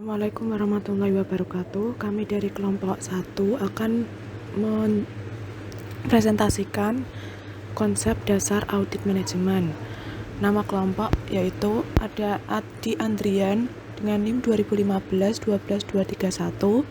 Assalamualaikum warahmatullahi wabarakatuh. Kami dari kelompok 1 akan mempresentasikan konsep dasar audit manajemen. Nama kelompok yaitu ada Adi Andrian dengan NIM 2015 12231.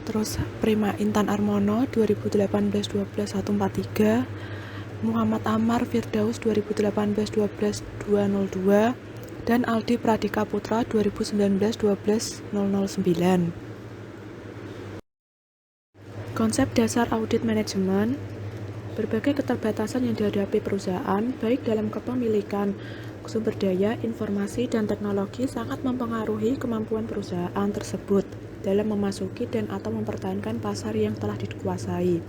Terus Prima Intan Armono 2018 12 143. Muhammad Amar Firdaus 2018 12 202 dan Aldi Pradika Putra 2019 12 009. Konsep dasar audit manajemen. Berbagai keterbatasan yang dihadapi perusahaan, baik dalam kepemilikan sumber daya, informasi, dan teknologi sangat mempengaruhi kemampuan perusahaan tersebut dalam memasuki dan atau mempertahankan pasar yang telah dikuasai.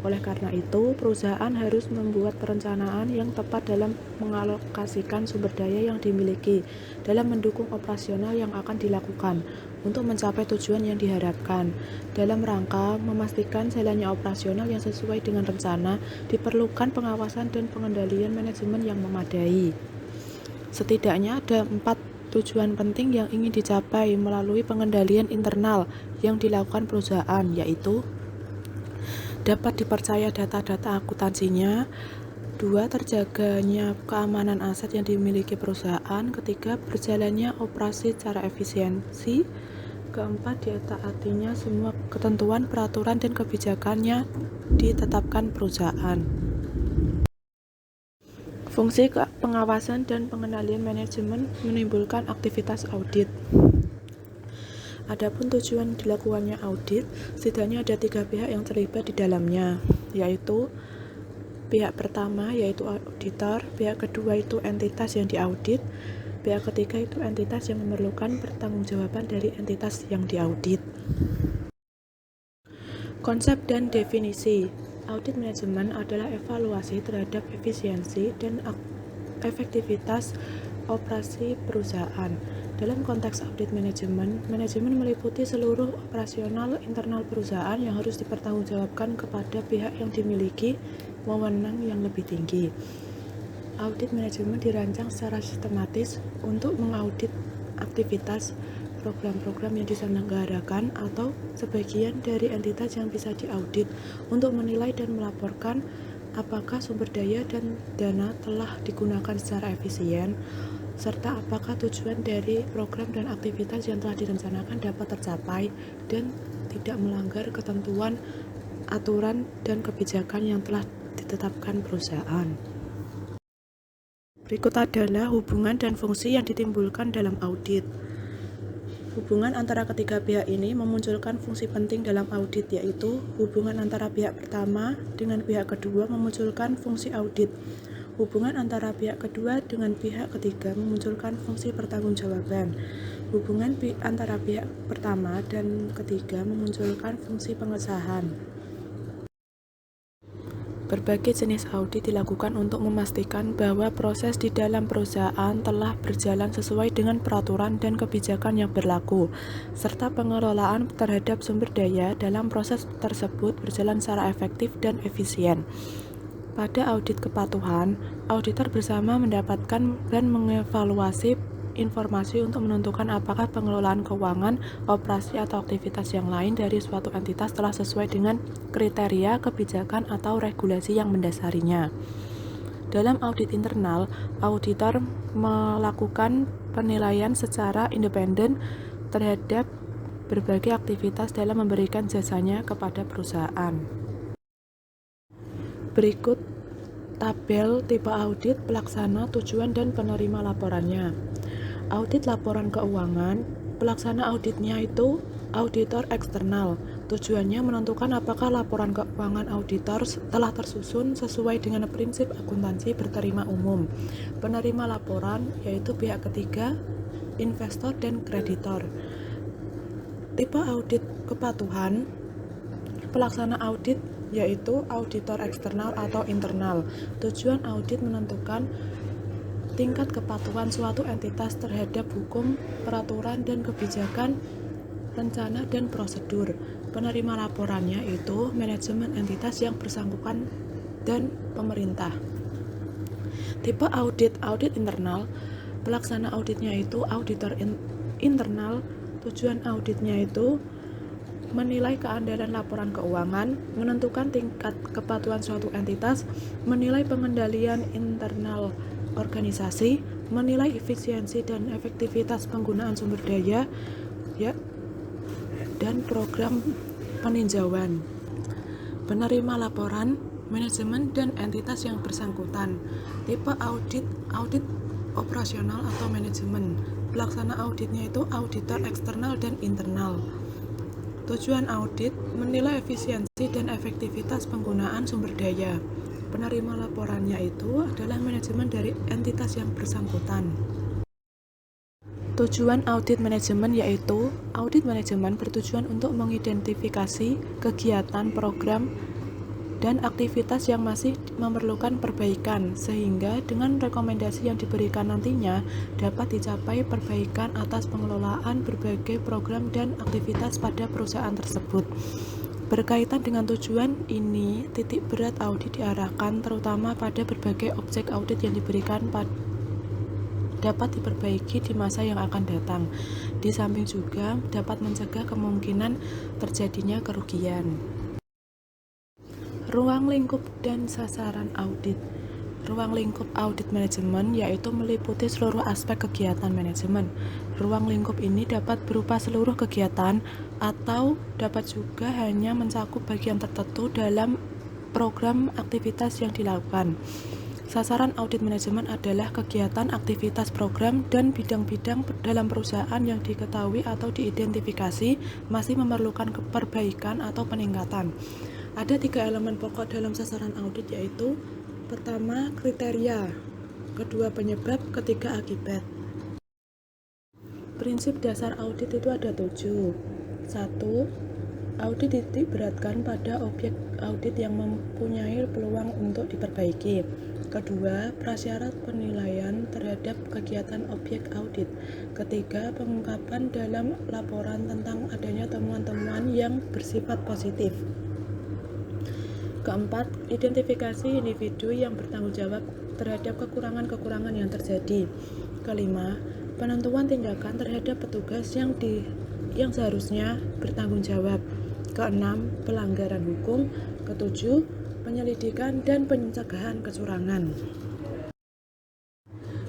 Oleh karena itu, perusahaan harus membuat perencanaan yang tepat dalam mengalokasikan sumber daya yang dimiliki dalam mendukung operasional yang akan dilakukan untuk mencapai tujuan yang diharapkan. Dalam rangka memastikan jalannya operasional yang sesuai dengan rencana, diperlukan pengawasan dan pengendalian manajemen yang memadai. Setidaknya ada 4 tujuan penting yang ingin dicapai melalui pengendalian internal yang dilakukan perusahaan, yaitu dapat dipercaya data-data akuntansinya, 2. Terjaganya keamanan aset yang dimiliki perusahaan, ketiga, berjalannya operasi secara efisiensi, keempat, ditaatinya semua ketentuan, peraturan, dan kebijakannya ditetapkan perusahaan. Fungsi pengawasan dan pengendalian manajemen menimbulkan aktivitas audit. Adapun tujuan dilakukannya audit, setidaknya ada 3 pihak yang terlibat di dalamnya, yaitu pihak pertama yaitu auditor, pihak kedua itu entitas yang diaudit, pihak ketiga itu entitas yang memerlukan pertanggungjawaban dari entitas yang diaudit. Konsep dan definisi. Audit manajemen adalah evaluasi terhadap efisiensi dan efektivitas operasi perusahaan. Dalam konteks audit manajemen meliputi seluruh operasional internal perusahaan yang harus dipertanggungjawabkan kepada pihak yang dimiliki wewenang yang lebih tinggi. Audit manajemen dirancang secara sistematis untuk mengaudit aktivitas, program-program yang diselenggarakan atau sebagian dari entitas yang bisa diaudit untuk menilai dan melaporkan apakah sumber daya dan dana telah digunakan secara efisien, serta apakah tujuan dari program dan aktivitas yang telah direncanakan dapat tercapai dan tidak melanggar ketentuan, aturan, dan kebijakan yang telah ditetapkan perusahaan. Berikut adalah hubungan dan fungsi yang ditimbulkan dalam audit. Hubungan antara ketiga pihak ini memunculkan fungsi penting dalam audit, yaitu hubungan antara pihak pertama dengan pihak kedua memunculkan fungsi audit. Hubungan antara pihak kedua dengan pihak ketiga memunculkan fungsi pertanggungjawaban. Hubungan antara pihak pertama dan ketiga memunculkan fungsi pengesahan. Berbagai jenis audit dilakukan untuk memastikan bahwa proses di dalam perusahaan telah berjalan sesuai dengan peraturan dan kebijakan yang berlaku, serta pengelolaan terhadap sumber daya dalam proses tersebut berjalan secara efektif dan efisien. Pada audit kepatuhan, auditor bersama mendapatkan dan mengevaluasi informasi untuk menentukan apakah pengelolaan keuangan, operasi atau aktivitas yang lain dari suatu entitas telah sesuai dengan kriteria, kebijakan, atau regulasi yang mendasarinya. Dalam audit internal, auditor melakukan penilaian secara independen terhadap berbagai aktivitas dalam memberikan jasanya kepada perusahaan. Berikut tabel tipe audit, pelaksana, tujuan, dan penerima laporannya. Audit laporan keuangan, pelaksana auditnya itu auditor eksternal. Tujuannya menentukan apakah laporan keuangan auditor telah tersusun sesuai dengan prinsip akuntansi berterima umum. Penerima laporan yaitu pihak ketiga, investor, dan kreditor. Tipe audit kepatuhan, pelaksana audit yaitu auditor eksternal atau internal. Tujuan audit menentukan tingkat kepatuhan suatu entitas terhadap hukum, peraturan, dan kebijakan, rencana, dan prosedur. Penerima laporannya itu manajemen entitas yang bersangkutan dan pemerintah. Tipe audit internal, pelaksana auditnya itu auditor internal. Tujuan auditnya itu menilai keandalan laporan keuangan, menentukan tingkat kepatuhan suatu entitas, menilai pengendalian internal organisasi, menilai efisiensi dan efektivitas penggunaan sumber daya, ya, dan program peninjauan. Penerima laporan, manajemen dan entitas yang bersangkutan. Tipe audit, audit operasional atau manajemen. Pelaksana auditnya itu auditor eksternal dan internal. Tujuan audit menilai efisiensi dan efektivitas penggunaan sumber daya. Penerima laporannya itu adalah manajemen dari entitas yang bersangkutan. Tujuan audit manajemen yaitu audit manajemen bertujuan untuk mengidentifikasi kegiatan, program, dan aktivitas yang masih memerlukan perbaikan, sehingga dengan rekomendasi yang diberikan nantinya dapat dicapai perbaikan atas pengelolaan berbagai program dan aktivitas pada perusahaan tersebut. Berkaitan dengan tujuan ini, titik berat audit diarahkan terutama pada berbagai objek audit yang diberikan dapat diperbaiki di masa yang akan datang. Di samping juga dapat mencegah kemungkinan terjadinya kerugian. Ruang lingkup dan sasaran audit. Ruang lingkup audit manajemen yaitu meliputi seluruh aspek kegiatan manajemen. Ruang lingkup ini dapat berupa seluruh kegiatan atau dapat juga hanya mencakup bagian tertentu dalam program aktivitas yang dilakukan. Sasaran audit manajemen adalah kegiatan, aktivitas, program, dan bidang-bidang dalam perusahaan yang diketahui atau diidentifikasi masih memerlukan perbaikan atau peningkatan. Ada 3 elemen pokok dalam sasaran audit yaitu pertama, kriteria, kedua, penyebab, ketiga, akibat. Prinsip dasar audit itu ada 7. 1. Audit titik beratkan pada objek audit yang mempunyai peluang untuk diperbaiki. Kedua, prasyarat penilaian terhadap kegiatan objek audit. Ketiga, pengungkapan dalam laporan tentang adanya temuan-temuan yang bersifat positif. Keempat, identifikasi individu yang bertanggung jawab terhadap kekurangan-kekurangan yang terjadi. Kelima, penentuan tindakan terhadap petugas yang seharusnya bertanggung jawab. Keenam, pelanggaran hukum. Ketujuh, penyelidikan dan pencegahan kecurangan.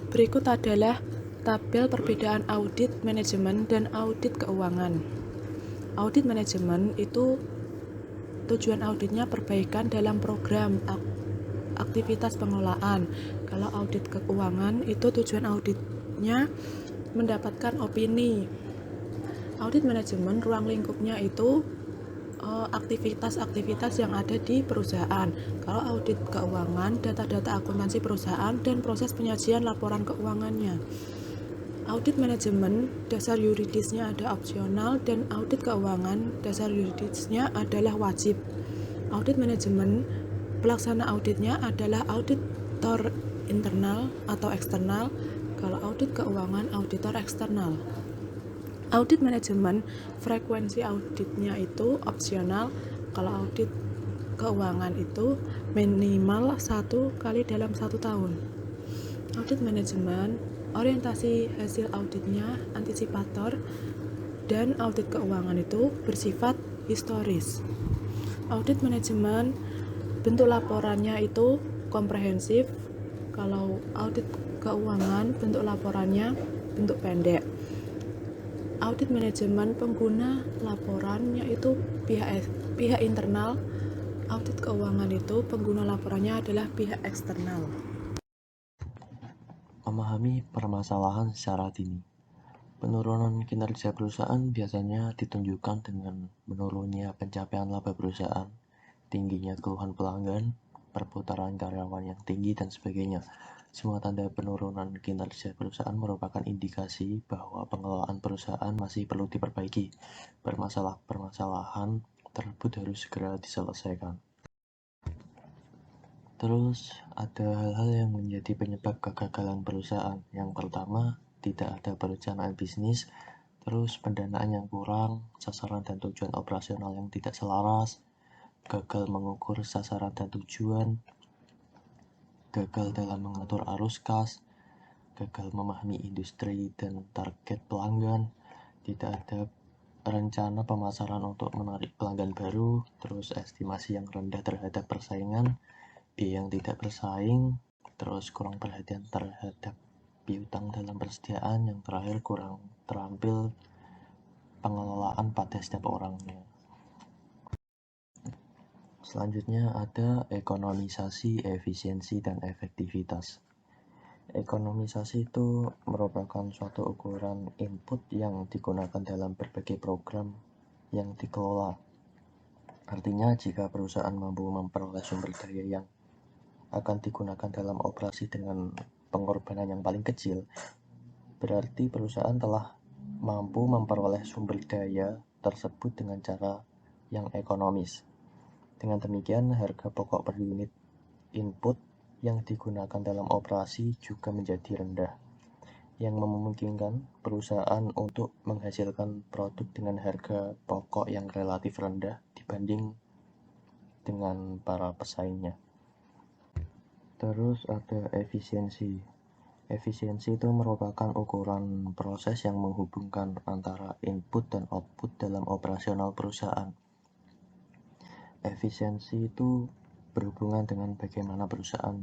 Berikut adalah tabel perbedaan audit manajemen dan audit keuangan. Audit manajemen itu tujuan auditnya perbaikan dalam program aktivitas pengelolaan. Kalau audit keuangan itu tujuan auditnya mendapatkan opini. Audit manajemen ruang lingkupnya itu aktivitas-aktivitas yang ada di perusahaan. Kalau audit keuangan, data-data akuntansi perusahaan dan proses penyajian laporan keuangannya. Audit manajemen, dasar yuridisnya ada opsional, dan audit keuangan, dasar yuridisnya adalah wajib. Audit manajemen, pelaksana auditnya adalah auditor internal atau eksternal. Kalau audit keuangan, auditor eksternal. Audit manajemen, frekuensi auditnya itu opsional. Kalau audit keuangan itu minimal 1 kali dalam 1 tahun. Audit manajemen, orientasi hasil auditnya antisipator, dan audit keuangan itu bersifat historis. Audit manajemen, bentuk laporannya itu komprehensif. Kalau audit keuangan, bentuk laporannya bentuk pendek. Audit manajemen, pengguna laporan yaitu pihak internal. Audit keuangan itu pengguna laporannya adalah pihak eksternal. Memahami permasalahan secara dini. Penurunan kinerja perusahaan biasanya ditunjukkan dengan menurunnya pencapaian laba perusahaan, tingginya keluhan pelanggan, perputaran karyawan yang tinggi, dan sebagainya. Semua tanda penurunan kinerja perusahaan merupakan indikasi bahwa pengelolaan perusahaan masih perlu diperbaiki. Permasalahan tersebut harus segera diselesaikan. Terus ada hal-hal yang menjadi penyebab kegagalan perusahaan. Yang pertama, tidak ada perencanaan bisnis, terus pendanaan yang kurang, sasaran dan tujuan operasional yang tidak selaras, gagal mengukur sasaran dan tujuan, gagal dalam mengatur arus kas, gagal memahami industri dan target pelanggan, tidak ada rencana pemasaran untuk menarik pelanggan baru, terus estimasi yang rendah terhadap persaingan, biaya yang tidak bersaing, terus kurang perhatian terhadap piutang dalam persediaan, yang terakhir kurang terampil pengelolaan pada setiap orangnya. Selanjutnya ada ekonomisasi, efisiensi, dan efektivitas. Ekonomisasi itu merupakan suatu ukuran input yang digunakan dalam berbagai program yang dikelola. Artinya, jika perusahaan mampu memperoleh sumber daya yang akan digunakan dalam operasi dengan pengorbanan yang paling kecil, berarti perusahaan telah mampu memperoleh sumber daya tersebut dengan cara yang ekonomis. Dengan demikian, harga pokok per unit input yang digunakan dalam operasi juga menjadi rendah, yang memungkinkan perusahaan untuk menghasilkan produk dengan harga pokok yang relatif rendah dibanding dengan para pesaingnya. Terus ada efisiensi. Efisiensi itu merupakan ukuran proses yang menghubungkan antara input dan output dalam operasional perusahaan. Efisiensi itu berhubungan dengan bagaimana perusahaan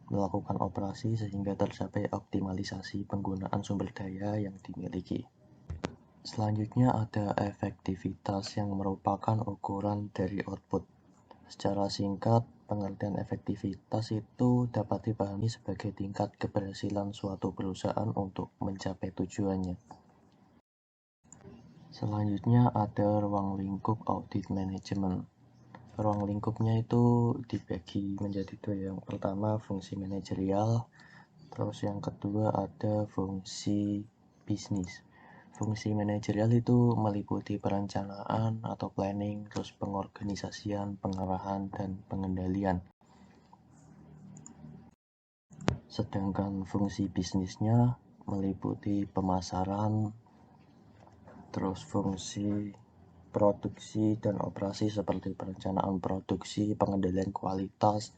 melakukan operasi sehingga tercapai optimalisasi penggunaan sumber daya yang dimiliki. Selanjutnya ada efektivitas yang merupakan ukuran dari output. Secara singkat, pengertian efektivitas itu dapat dipahami sebagai tingkat keberhasilan suatu perusahaan untuk mencapai tujuannya. Selanjutnya ada ruang lingkup audit manajemen. Ruang lingkupnya itu dibagi menjadi dua. Yang pertama fungsi manajerial, terus yang kedua ada fungsi bisnis. Fungsi manajerial itu meliputi perencanaan atau planning, terus pengorganisasian, pengarahan, dan pengendalian. Sedangkan fungsi bisnisnya meliputi pemasaran, terus fungsi produksi dan operasi seperti perencanaan produksi, pengendalian kualitas,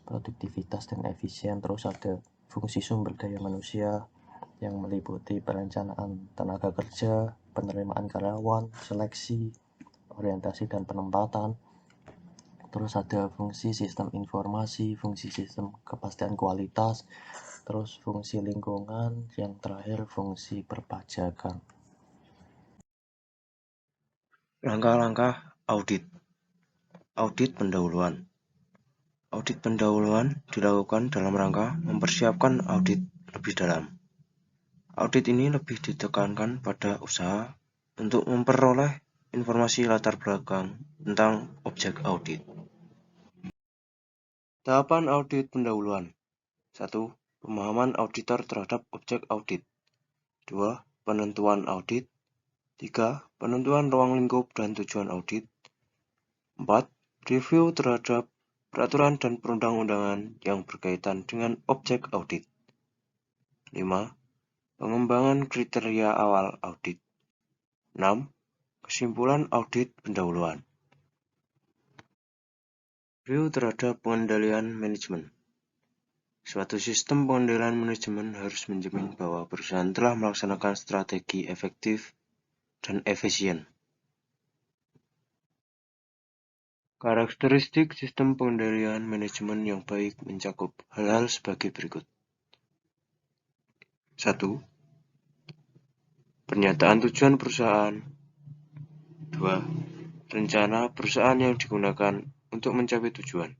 produktivitas dan efisien. Terus ada fungsi sumber daya manusia yang meliputi perencanaan tenaga kerja, penerimaan karyawan, seleksi, orientasi dan penempatan. Terus ada fungsi sistem informasi, fungsi sistem kepastian kualitas, terus fungsi lingkungan, yang terakhir fungsi perpajakan. Langkah-langkah audit. Audit pendahuluan. Audit pendahuluan dilakukan dalam rangka mempersiapkan audit lebih dalam. Audit ini lebih ditekankan pada usaha untuk memperoleh informasi latar belakang tentang objek audit. Tahapan audit pendahuluan. 1. Pemahaman auditor terhadap objek audit. 2. Penentuan audit. 3. Penentuan ruang lingkup dan tujuan audit. 4. Review terhadap peraturan dan perundang-undangan yang berkaitan dengan objek audit. 5. Pengembangan kriteria awal audit. 6. Kesimpulan audit pendahuluan. Review terhadap pengendalian manajemen. Suatu sistem pengendalian manajemen harus menjamin bahwa perusahaan telah melaksanakan strategi efektif dan efisien. Karakteristik sistem pengendalian manajemen yang baik mencakup hal-hal sebagai berikut. 1. Pernyataan tujuan perusahaan. 2. Rencana perusahaan yang digunakan untuk mencapai tujuan.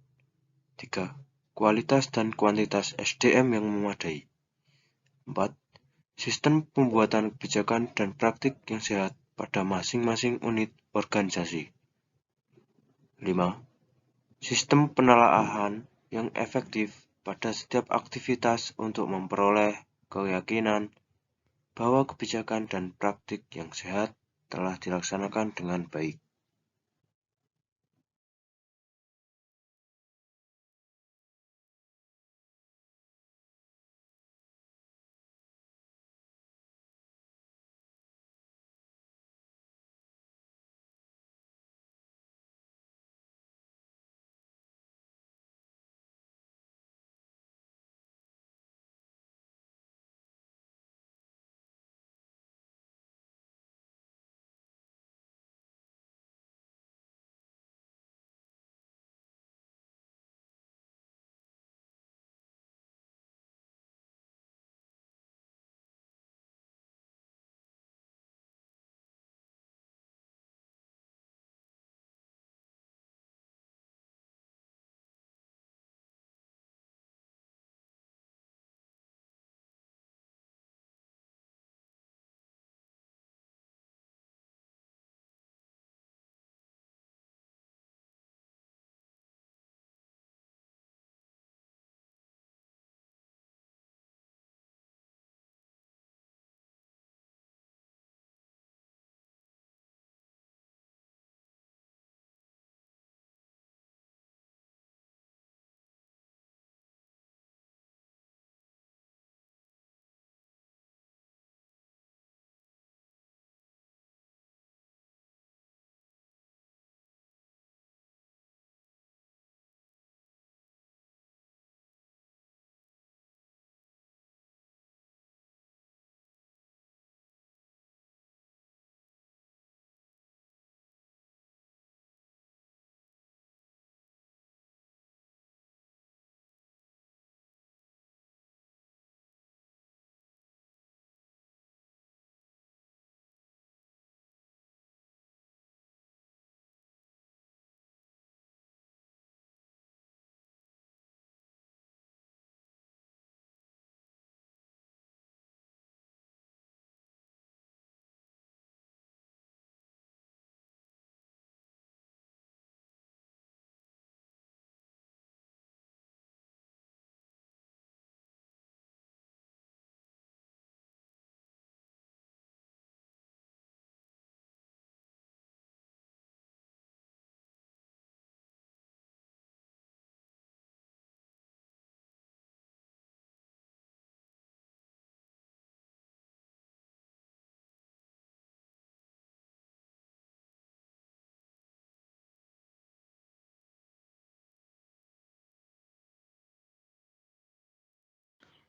3. Kualitas dan kuantitas SDM yang memadai. 4. Sistem pembuatan kebijakan dan praktik yang sehat pada masing-masing unit organisasi. 5. Sistem penelaahan yang efektif pada setiap aktivitas untuk memperoleh keyakinan bahwa kebijakan dan praktik yang sehat telah dilaksanakan dengan baik.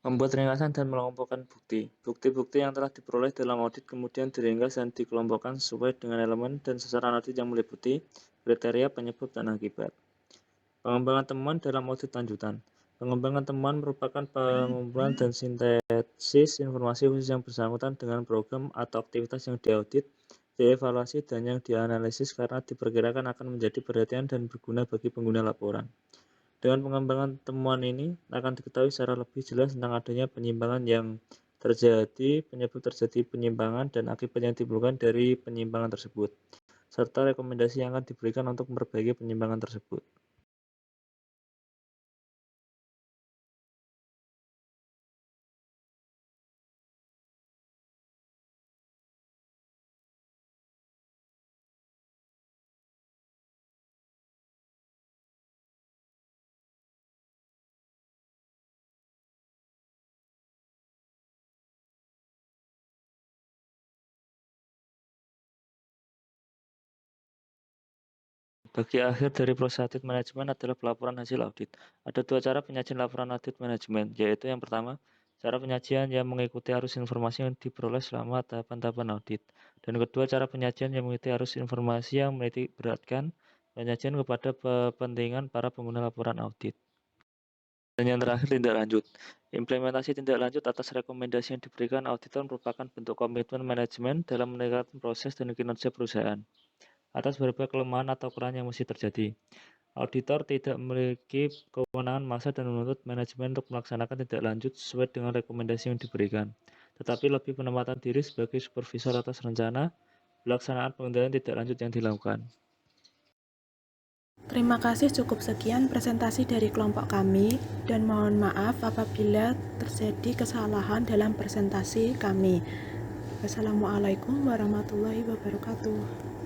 Membuat ringkasan dan mengelompokkan bukti. Bukti-bukti yang telah diperoleh dalam audit kemudian diringkas dan dikelompokkan sesuai dengan elemen dan sasaran audit yang meliputi kriteria, penyebab, dan akibat. Pengembangan temuan dalam audit lanjutan. Pengembangan temuan merupakan pengumpulan dan sintesis informasi khusus yang bersangkutan dengan program atau aktivitas yang diaudit, dievaluasi, dan yang dianalisis karena diperkirakan akan menjadi perhatian dan berguna bagi pengguna laporan. Dengan pengembangan temuan ini akan diketahui secara lebih jelas tentang adanya penyimpangan yang terjadi, penyebab terjadi penyimpangan, dan akibat yang ditimbulkan dari penyimpangan tersebut, serta rekomendasi yang akan diberikan untuk memperbaiki penyimpangan tersebut. Bagi akhir dari proses audit manajemen adalah pelaporan hasil audit. Ada dua cara penyajian laporan audit manajemen, yaitu yang pertama, cara penyajian yang mengikuti arus informasi yang diperoleh selama tahapan-tahapan audit. Dan kedua, cara penyajian yang mengikuti arus informasi yang menitik beratkan penyajian kepada kepentingan para pengguna laporan audit. Dan yang terakhir, tindak lanjut. Implementasi tindak lanjut atas rekomendasi yang diberikan auditor merupakan bentuk komitmen manajemen dalam meningkatkan proses dan kinerja perusahaan atas berbagai kelemahan atau kekurangan yang mesti terjadi. Auditor tidak memiliki kewenangan memaksa dan menuntut manajemen untuk melaksanakan tindak lanjut sesuai dengan rekomendasi yang diberikan, tetapi lebih penempatan diri sebagai supervisor atas rencana pelaksanaan pengendalian tindak lanjut yang dilakukan. Terima kasih, cukup sekian presentasi dari kelompok kami, dan mohon maaf apabila terjadi kesalahan dalam presentasi kami. Wassalamualaikum warahmatullahi wabarakatuh.